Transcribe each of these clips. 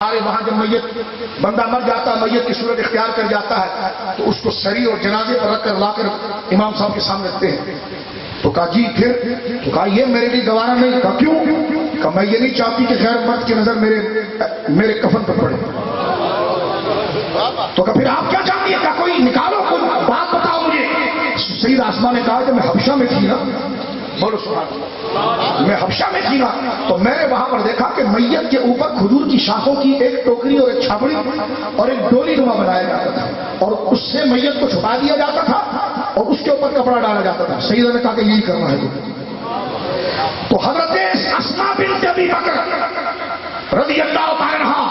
وہاں جب میت بندہ مر جاتا ہے، میت کی صورت اختیار کر جاتا ہے تو اس کو سری اور جنازے پر رکھ کر لا کر امام صاحب کے سامنے رکھتے ہیں. تو کہا جی پھر؟ تو کہا یہ میرے لیے گوارا نہیں. کہا کیوں؟ کہا میں یہ نہیں چاہتی کہ غیر مرد کی نظر میرے کفن پر پڑے. تو کہا پھر آپ کیا چاہتی ہیں؟ کہا کوئی نکالو، کوئی بات بتاؤ مجھے. سید آسماں نے کہا کہ میں حبشہ میں تھی نا، بولو سبحان اللہ، میں حبشہ میں تھی نا، تو میں نے وہاں پر دیکھا کہ میت کے اوپر کھجور کی شاخوں کی ایک ٹوکری اور ایک چھاپڑی اور ایک ڈولی نما بنایا جاتا تھا، اور اس سے میت کو چھپا دیا جاتا تھا اور اس کے اوپر کپڑا ڈالا جاتا تھا. سیدہ نے کہا کہ یہی کرنا ہے. تو حضرت اسماء بنت ابی بکر رضی اللہ تعالی عنہا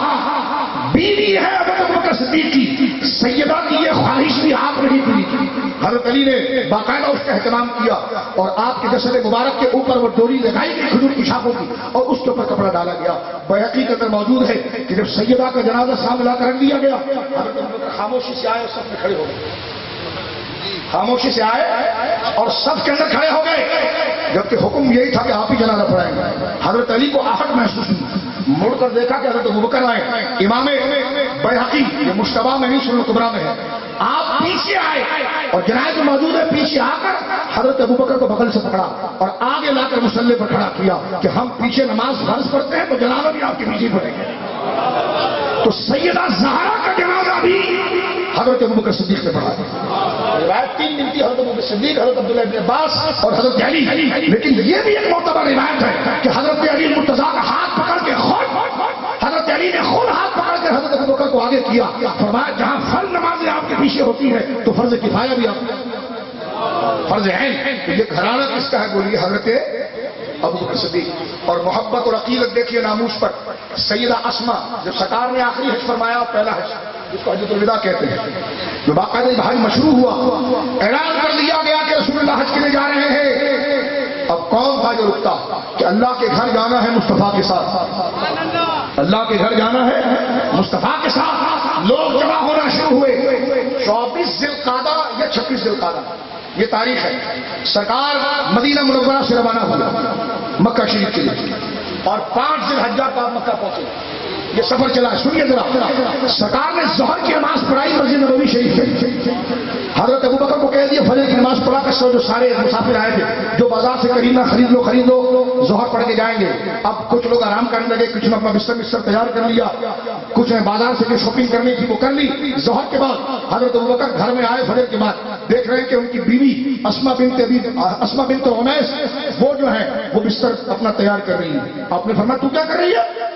بیوی ہے حضرت ابوبکر صدیق کی. سیدہ کی یہ خواہش بھی آپ نہیں پوری کی. حضرت علی نے باقاعدہ اس کا اہتمام کیا اور آپ کے جسد مبارک کے اوپر وہ ڈوری لگائی گئی کھجور کی شاخوں کی اور اس کے اوپر کپڑا ڈالا گیا. بیہقی کے اندر موجود ہے کہ جب سیدہ کا جنازہ سامنے لا کر رکھ دیا گیا، حضرت ابوبکر خاموشی سے آئے اور سب میں کھڑے ہو گئے. خاموشی سے آئے اور سب کے اندر کھڑے ہو گئے، جبکہ حکم یہی تھا کہ آپ ہی جنازہ پڑھائیں گے. حضرت علی کو آہٹ محسوس ہوئی، مڑ کر دیکھا کہ حضرت ابوبکر آئے. امام بیہقی یہ مشتبہ میں نہیں، سنن کبریٰ میں ہے، آپ پیچھے آئے اور جنازہ موجود ہے، پیچھے آ کر حضرت ابوبکر کو بغل سے پکڑا اور آگے لا کر مصلی پر کھڑا کیا کہ ہم پیچھے نماز فرض پڑھتے ہیں تو جنازہ بھی آپ کے پیچھے پڑھیں گے. تو سیدہ زہرا کا جنازہ بھی حضرت ابوبکر صدیق نے پڑھا. روایت تین ملتی ہے، حضرت ابوبکر صدیق، حضرت عبداللہ ابن عباس اور حضرت علی. لیکن یہ بھی ایک معتبر روایت ہے کہ حضرت علی مرتضیٰ کا ہاتھ پکڑ کے خود حضرت علی نے خود ہاتھ پکڑ کے حضرت ابوبکر کو آگے کیا. فرمایا جہاں فرض نمازیں آپ کے پیچھے ہوتی ہے تو فرض کفایہ بھی آپ فرض عین. یہ گھرانہ کس کا ہے بولیے؟ حضرت ابوبکر صدیق. اور محبت اور عقیدت دیکھیے ناموس پر. سیدہ اسماء جب سرکار نے آخری حج فرمایا، پہلا حج جس کو حجۃ الوداع کہتے ہیں، جو باقاعدہ حج مشروع ہوا، اعلان کر دیا گیا کہ رسول اللہ حج کے لیے جا رہے ہیں. اب کون تھا جو رکتا کہ اللہ کے گھر جانا ہے مصطفیٰ کے ساتھ، اللہ کے گھر جانا ہے مصطفیٰ کے ساتھ. لوگ جمع ہونا شروع ہوئے. 24 ذی القعدہ یا 26 ذی القعدہ یہ تاریخ ہے. سرکار مدینہ منورہ سے روانہ ہوا مکہ شریف کے لیے اور 5 ذی الحجہ پر مکہ پہنچے. یہ سفر چلا. سنیے ذرا، سرکار نے ظہر کی نماز پڑھائی مسجد نبوی شریف میں. حضرت ابوبکر کو کہہ دیا فجر کی نماز پڑھا کر جو سارے مسافر آئے تھے، جو بازار سے کریمہ خرید لو، ظہر پڑھ کے جائیں گے. اب کچھ لوگ آرام کرنے لگے، کچھ نے اپنا بستر تیار کر لیا، کچھ نے بازار سے جو شاپنگ کرنی تھی وہ کر لی. ظہر کے بعد حضرت ابوبکر گھر میں آئے. فجر کے بعد دیکھ رہے ہیں کہ ان کی بیوی اسماء بنت عمیس وہ جو ہے وہ بستر اپنا تیار کر رہی ہے. آپ نے فرمایا تو کیا کر رہی ہے؟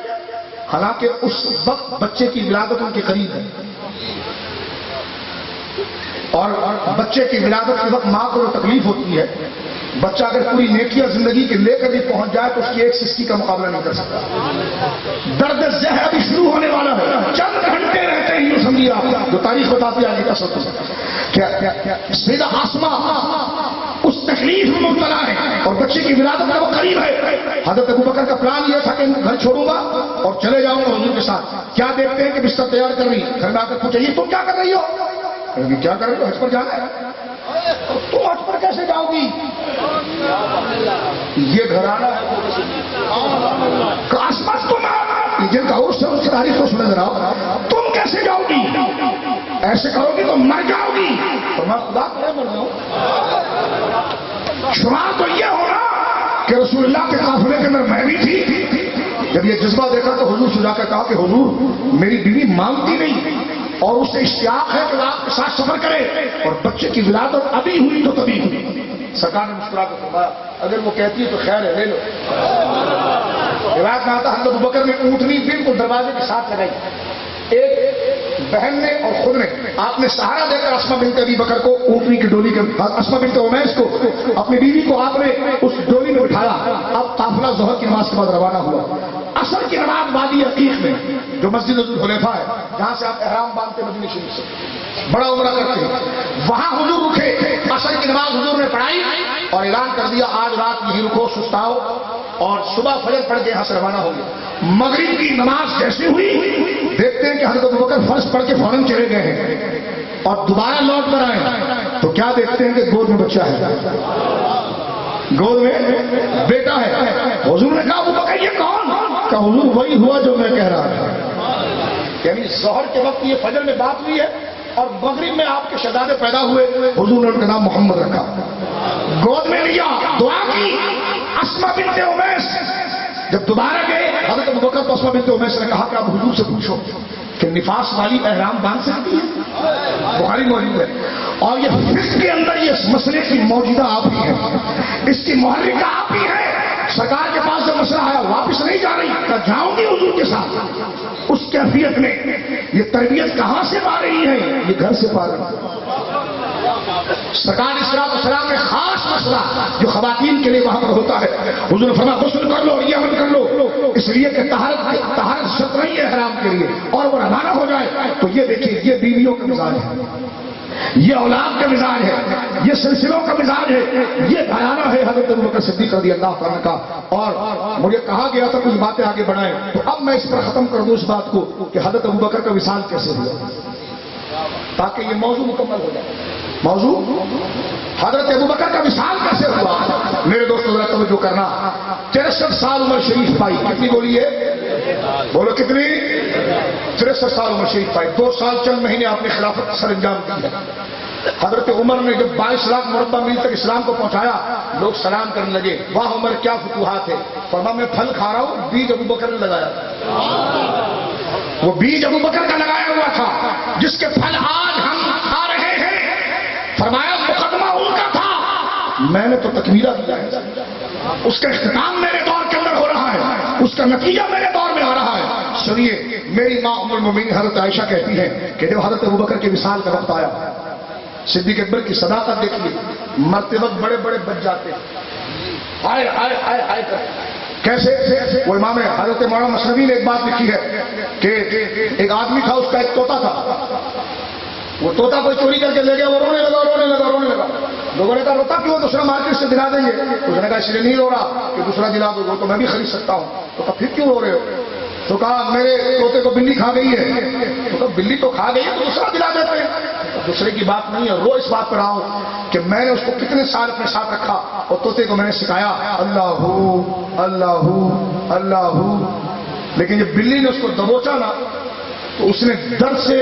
حالانکہ اس وقت بچے کی ولادت ان کے قریب ہے، اور بچے کی ولادت کے وقت ماں کو جو تکلیف ہوتی ہے، بچہ اگر پوری نیکیاں زندگی کے لے کر بھی پہنچ جائے تو اس کی ایک سستی کا مقابلہ نہیں کر سکتا. درد زہر ابھی شروع ہونے والا ہے، چند گھنٹے رہتے ہیں. یہ سمجھیے آپ جو تاریخ بتاتی آگے کا سب کیا سیدہ اسماء اس تکلیف میں مبتلا ہے اور بچے کی ولادت کا وہ قریب ہے. حضرت ابوبکر کا پلان یہ تھا کہ گھر چھوڑوں گا اور چلے جاؤں گا حضور کے ساتھ. کیا دیکھتے ہیں کہ بستر تیار کر رہی ہے. گھر میں آ کر پوچھا یہ تم کیا کر رہی ہو؟ کیا کر رہی ہو؟ حج پر جانا ہے. تم حج پر کیسے جاؤ گی؟ یہ گھرانہ جن کا اس کی تاریخ کو سنے ذرا. تم کیسے جاؤ گی؟ ایسے کرو گی تو مر جاؤ گی. تو میں خدا کرے مر جاؤں. شمار تو یہ ہونا کہ رسول اللہ کے قافلے کے اندر میں بھی تھی. جب یہ جذبہ دیکھا تو حضور سے جا کر کہا کہ حضور میری بیوی مانگتی نہیں اور اس سے اشتیاق ہے کہ آپ کے ساتھ سفر کرے، اور بچے کی ولادت ابھی ہوئی تو تبھی ہوئی. سرکار نے مسکرا کر فرمایا اگر وہ کہتی ہے تو خیر ہے، لے لو. روایت میں آتا حضرت ابوبکر نے اونٹنی بالکل دروازے کے ساتھ لگائی. ایک بہن نے اور خود نے آپ نے سہارا دے کر اسماء بنت ابی بکر کو اونٹنی کی ڈولی کے اسماء بنت عمیس کو اپنی بیوی کو آپ نے اس ڈولی میں بٹھایا. اب قافلہ ظہر کی نماز کے بعد روانہ ہوا. عصر کی نماز وادی عقیق میں جو مسجد الخلیفہ ہے جہاں سے آپ احرام باندھتے مدینہ شریف سے بڑا عمرہ کرتے ہیں، وہاں حضور رکے. عصر کی نماز حضور نے پڑھائی اور اعلان کر دیا آج رات یہی رکو سستاؤ، اور صبح فجر پڑھ کے یہاں سے روانہ ہو گئے. مغرب کی نماز جیسے ہوئی دیکھتے ہیں کہ حضرت ابوبکر فرض پڑھ کے فوراً چلے گئے ہیں اور دوبارہ لوٹ کر آئے تو کیا دیکھتے ہیں کہ گود میں بچہ ہے، گود میں بیٹا ہے. حضور نے کہا ابوبکر یہ کون؟ کہ حضور وہی ہوا جو میں کہہ رہا تھا. یعنی ظہر کے وقت یہ فجر میں بات ہوئی ہے اور مغرب میں آپ کے شہزادے پیدا ہوئے، حضور نے ان کا نام محمد رکھا، گود میں لیا، دعا کی۔ اسما بنت امیس جب دوبارہ گئے حضرت ابوبکر کو اسما بنت امیس نے کہا کہ اب حضور سے پوچھو کہ نفاس والی احرام باندھ سکتی ہے؟ بخاری موجود ہے، اور یہ فقہ کے اندر یہ مسئلے کی موجودہ آپ ہی ہے، اس کی محرکہ آپ ہی ہے۔ سرکار کے پاس جو مسئلہ آیا واپس نہیں جا رہی، کہ جاؤں گی حضور کے ساتھ۔ اس کیفیت میں یہ تربیت کہاں سے پا رہی ہے؟ یہ گھر سے پا رہی ہے۔ سرکار اسلام میں خاص مسئلہ جو خواتین کے لیے وہاں پر ہوتا ہے، حضور نے فرمایا غسل کر لو اور یہ عمل کر لو، اس لیے کہ طہارت شرط نہیں ہے احرام کے لیے، اور وہ روانہ ہو جائے تو یہ دیکھیے یہ بیویوں کا مزاج ہے، یہ اولاد کا مزاج ہے، یہ سلسلوں کا مزاج ہے، یہ بیانہ ہے حضرت ابوبکر صدیق رضی اللہ عنہ کا۔ اور مجھے کہا گیا تھا کچھ باتیں آگے بڑھائیں، تو اب میں اس پر ختم کر دوں اس بات کو کہ حضرت ابوبکر کا وصال کیسے ہوا، تاکہ یہ موضوع مکمل ہو جائے۔ موضوع حضرت ابوبکر کا وصال کیسے ہوا؟ میرے دوستوں ذرا توجہ کرنا، 63 سال عمر شریف پائی، کتنی بولیے؟ بولو کتنی؟ 63 سال عمر شریف پائی، 2 سال چند مہینے آپ نے خلافت سر انجام دی ہے۔ حضرت عمر نے جب 22 لاکھ مربع میل تک اسلام کو پہنچایا، لوگ سلام کرنے لگے، واہ عمر کیا فتوحات ہے۔ فرمایا میں پھل کھا رہا ہوں، بیج ابوبکر نے لگایا، وہ بیج ابوبکر کا لگایا ہوا تھا جس کے پھل آج ہم کھا رہے ہیں۔ فرمایا مقدمہ ان کا تھا، میں نے تو تکمیلہ دیا ہے، اس کا اختتام میرے دور کے اندر ہو رہا ہے، اس کا نتیجہ میرے دور میں آ رہا ہے۔ سنیے، میری ماں ام المومنین حضرت عائشہ کہتی ہے کہ جب حضرت ابوبکر کے وصال کا وقت آیا، صدیق اکبر کی صداقت دیکھیے، مرتے وقت بڑے بڑے بچ جاتے، آئے آئے آئے آئے کر کیسے؟ وہ امام حضرت مولانا مصنوی نے ایک بات لکھی ہے کہ ایک آدمی تھا، اس کا ایک طوطا تھا، وہ طوطا کوئی چوری کر کے لے گیا، وہ رونے لگا رونے لگا رونے لگا۔ لوگوں نے کہا روتا کیوں؟ دوسرا مارکیٹ سے دلا دیں گے۔ اس نے کہا اس لیے نہیں رو رہا کہ دوسرا دلا دو تو میں بھی خرید سکتا ہوں۔ تو کہا پھر کیوں رو رہے ہو؟ تو کہا میرے طوطے کو بلی کھا گئی ہے۔ تو کہا بلی تو کھا گئی ہے تو دوسرا دلا دیتے ہیں۔ دوسرے کی بات نہیں ہے، رو اس بات پر رہا ہوں کہ میں نے اس کو کتنے سال اپنے ساتھ رکھا اور طوطے کو میں نے سکھایا اللہ اللہ اللہ، لیکن جب بلی نے اس کو دبوچا نا تو اس نے درد سے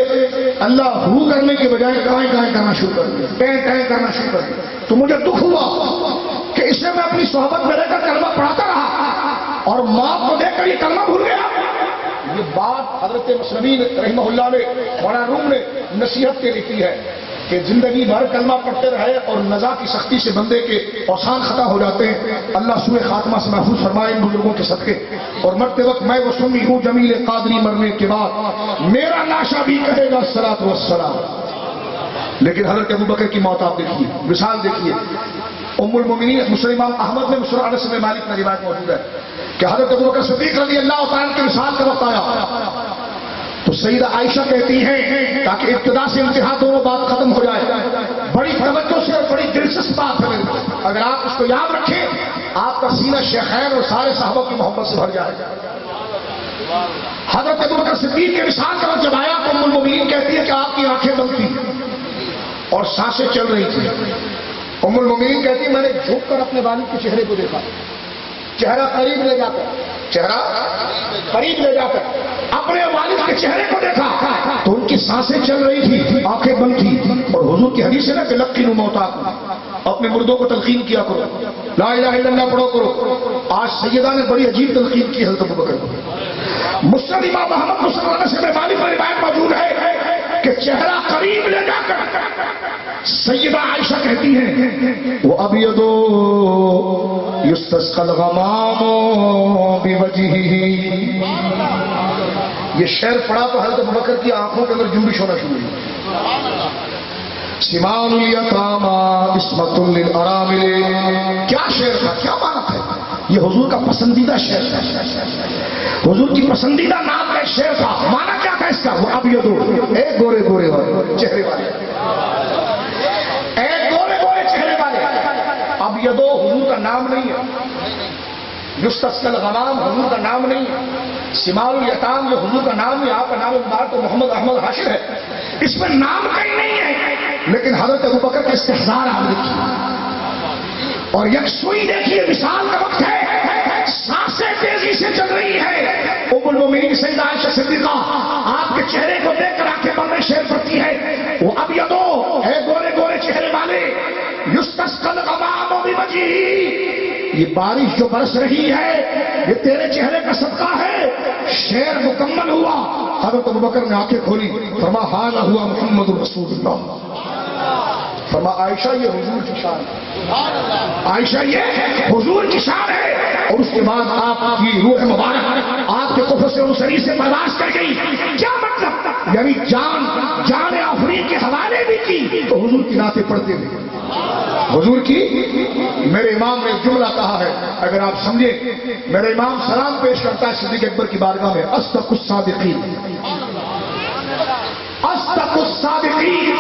اللہ ہو کرنے کے بجائے کائیں کائیں کرنا شروع کر دیا، ٹیں ٹیں کرنا شروع کر دیا۔ تو مجھے دکھ ہوا کہ اسے میں اپنی صحبت میں رہ کر کلمہ پڑھاتا رہا اور ماں کو دیکھ کر یہ کلمہ بھول گیا۔ یہ بات حضرت مصنوی رحمہ اللہ نے مولانا روم نے نصیحت کے لکھی ہے کہ زندگی بھر کلمہ پڑھتے رہے اور نزا کی سختی سے بندے کے اوسان خطا ہو جاتے ہیں۔ اللہ سوء خاتمہ سے محفوظ فرمائے ان بزرگوں کے صدقے۔ اور مرتے وقت میں وہ سنی ہوں جمیل قادری مرنے کے بعد میرا لاشا بھی کہے گا الصلاۃ والسلام۔ لیکن حضرت ابوبکر کی موت آپ دیکھیے، مثال دیکھیے، ام المومنین مسلم احمد میں مسلم انس بن مالک میں روایت موجود ہے کہ حضرت ابوبکر صدیق رضی اللہ تعالیٰ کے وصال کا وقت آیا تو سیدہ عائشہ کہتی ہیں تاکہ ابتدا سے انتہا دونوں بات ختم ہو جائے، بڑی توجہ سے اور بڑی دلچسپ بات ہے، اگر آپ اس کو یاد رکھیں آپ کا سینہ شیخین اور سارے صحابہ کی محبت سے بھر جائے گا۔ حضرت ابوبکر صدیق کے وصال کا وقت جب آیا تو ام المومنین کہتی ہے کہ آپ کی آنکھیں بند تھیں اور سانسیں چل رہی تھیں۔ ام المومنین کہتی ہے میں نے جھک کر اپنے والد کے چہرے کو دیکھا، چہرہ قریب لے جا کر، چہرہ قریب لے جا کر اپنے والد کے چہرے کو دیکھا تو ان کی سانسیں چل رہی تھی، آنکھیں بند تھی، اور حضور کی حدیث ہے نا کہ لقینوا موتاکم، اپنے مردوں کو تلقین کیا کرو، لا الہ الا اللہ پڑھو کرو۔ آج سیدہ نے بڑی عجیب تلقین کی حضرت ابوبکر کو۔ مسند امام احمد مسلم سے مالک میں روایت موجود ہے کہ چہرہ قریب لے جا کر سیدہ عائشہ کہتی ہیں وہ ابیض یستسقى الغمام بوجهه، یہ شعر پڑھا تو حضرت ابوبکر کی آنکھوں کے اندر جنبش ہونا شروع ہوئی۔ سمان الیتامی عصمت للارامل، کیا شعر تھا، کیا معنی تھا؟ یہ حضور کا پسندیدہ شعر تھا، حضور کی پسندیدہ نام کا شعر تھا۔ معنی کیا تھا اس کا؟ وہ ابیض، ایک گورے گورے چہرے والے، ایک گورے گورے چہرے والے۔ ابیض حضور کا نام نہیں ہے، یستسقى الغمام حضور کا نام نہیں ہے، سمال الیتام جو حضور کا نام ہے، آپ کا نام مبارک تو محمد احمد حاشر ہے، اس میں نام کہیں نہیں ہے، لیکن حضرت ابوبکر کا استحضار آپ دیکھیے اور یکسوئی دیکھیے، مثال کا وقت ہے، سانسیں تیزی سے چل رہی ہے، ام المومنین سیدہ عائشہ صدیقہ آپ کے چہرے کو دیکھ کر آنکھیں بند شعر پڑتی ہے، وہ ابیضو ہے گورے گورے چہرے والے، یستسقى الغمام بوجهه، یہ بارش جو برس رہی ہے یہ تیرے چہرے کا صدقہ ہے۔ شعر مکمل ہوا، حضرت ابوبکر نے آنکھیں کھولی، فرما حال ہوا محمد رسول اللہ، فرما عائشہ یہ حضور کی شان ہے، عائشہ یہ حضور کی شان ہے۔ اور اس کے بعد آپ کی روح مبارک آپ کے کفر سے سری سے پرواز کر گئی، کیا مطلب؟ یعنی جان آفرین کے حوالے بھی کی تو حضور کی نعتیں پڑھتے ہوئے حضور کی۔ میرے امام نے ایک جملہ کہا ہے، اگر آپ سمجھیں، میرے امام سلام پیش کرتا ہے صدیق اکبر کی بارگاہ میں، اصدق الصادقین، اصدق الصادقین،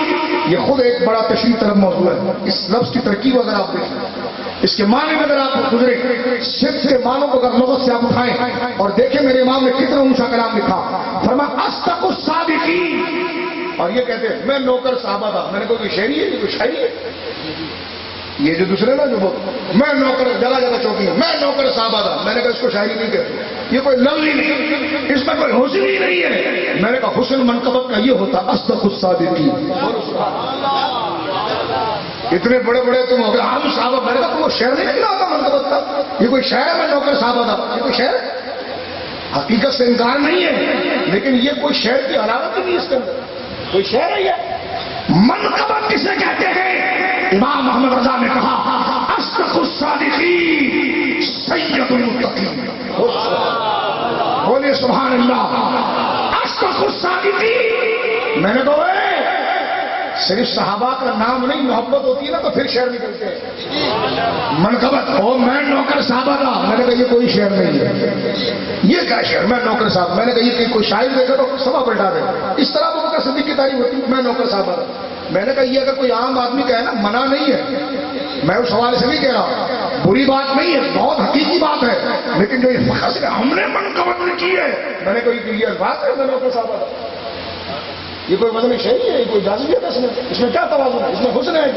یہ خود ایک بڑا تشریح طلب موضوع ہے۔ اس لفظ کی ترکیب اگر آپ دیکھیں، اس کے معنی میں اگر آپ گزرے، صرف کے معنوں کو اگر لغت سے آپ اٹھائیں اور دیکھیں میرے امام نے کتنا اونچا کلام لکھا، فرمایا اصدق الصادقین، اور یہ کہتے ہیں میں نوکر صحابہ تھا۔ میں نے کہا کوئی شاعری ہے، کوئی شاعری ہے؟ یہ جو دوسرے نا جو میں نوکر جگہ جگہ چوکی ہوں، میں نوکر صحابہ تھا، میں نے کہا اس کو شاعری نہیں کہتے، یہ کوئی لفظ ہی نہیں، اس میں کوئی حسن ہی نہیں ہے۔ میں نے کہا حسن منقبت کا یہ ہوتا اصدق الصادقین۔ اتنے بڑے بڑے تم ہو گئے عام صحابہ، میں نے کہا تم کو شعر نہیں لکھنا ہوتا منقبت کا، یہ کوئی شعر ہے میں نوکر صحابہ تھا، یہ کوئی شعر ہے؟ حقیقت سے انکار نہیں ہے، لیکن یہ کوئی شعر کی علامت نہیں، اس کے اندر کوئی شعر ہے۔ یہ منقبت کسے کہتے ہیں؟ امام محمد رضا نے کہا اصدق الصادقین سید المتقین، بولے سبحان اللہ، اصدق الصادقین۔ میں نے کہا صرف صحابہ کا نام نہیں، محبت ہوتی ہے نا تو پھر شعر نکلتے ہیں۔ منقبت ہو میں نوکر صحابہ تھا، میں نے کہا یہ کوئی شعر نہیں ہے، یہ کیا شعر؟ میں نوکر صاحب، میں نے کہا یہ کوئی شاعر دیکھا تو سبا پلٹا دے، اس طرح ابو بکر صدیق کی تعریف ہوتی، میں نوکر صاحبہ تھا۔ میں نے کہا یہ اگر کوئی عام آدمی کہے نا، منع نہیں ہے، میں اس حوالے سے نہیں کہہ رہا، بری بات نہیں ہے، بہت حقیقی بات ہے، لیکن جو یہ فخر ہم نے منقبت نہیں کی ہے، میں نے کہا یہ الفاظ ہے میں نوکر صحابہ تھا، یہ کوئی وزن شہری ہے، یہ کوئی جازبیت ہے، اس میں کیا توازن ہے، اس میں حسن ہے،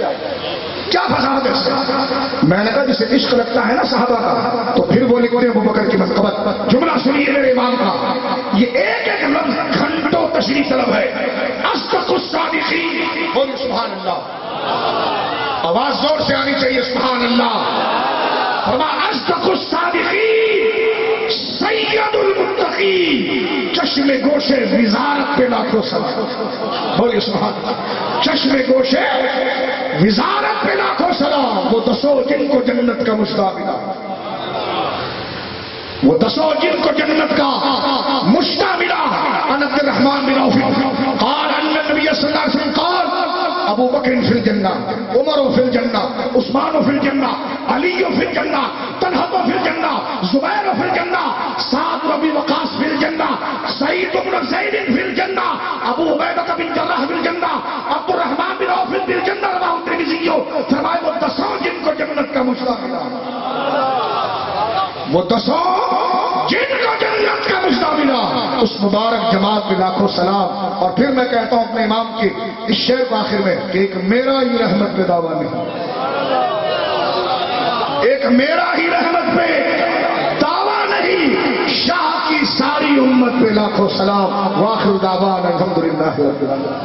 کیا فساد ہے اس میں؟ میں نے کہا جسے عشق لگتا ہے نا صحابہ کا تو پھر وہ لکھتے ہیں ابوبکر کی منقبت۔ جملہ سنیے میرے امام کا، یہ ایک ایک لفظ گھنٹوں تشریح طلب ہے۔ اصدق الصادقین، بولیے سبحان اللہ، آواز زور سے آنی چاہیے، سبحان اللہ۔ فرمایا اصدق الصادقین سید المتقین، چشم گوشے وزارت پہ لاکھوں سلام، بولیے سبحان اللہ، چشم گوشے وزارت پہ لاکھوں سلام، وہ دسو جن کو جنت کا مشتاق ملا، وہ دسو جن کو جنت کا مشتاق ملا۔ انس الرحمن بن عوف قال ان النبي صلی اللہ علیہ وسلم قال ابو بکر فی الجنہ، عمر فی الجنہ، عثمان فی الجنہ، علی فی الجنہ، طلحہ فی الجنہ، زبیر فی الجنہ، سعد بن ابی وقاص فی الجنہ، سعید بن زید فی الجنہ، ابو عبیدہ بن جراح فی الجنہ، عبد الرحمن بن عوف فی الجنہ، رواه الترمذی۔ فرمایا وہ دسوں جن کو جنت کا مشتاق ملا، وہ دسوں جن کو جنت کا مشتاق ملا، اس مبارک جماعت میں لاکھوں سلام۔ اور پھر میں کہتا ہوں اپنے امام کے اس شعر کو آخر میں کہ ایک میرا ہی رحمت پہ دعویٰ نہیں، ایک میرا ہی رحمت پہ دعویٰ نہیں، شاہ کی ساری امت پہ لاکھوں سلام۔ واخر دعوانا الحمدللہ رب العالمین۔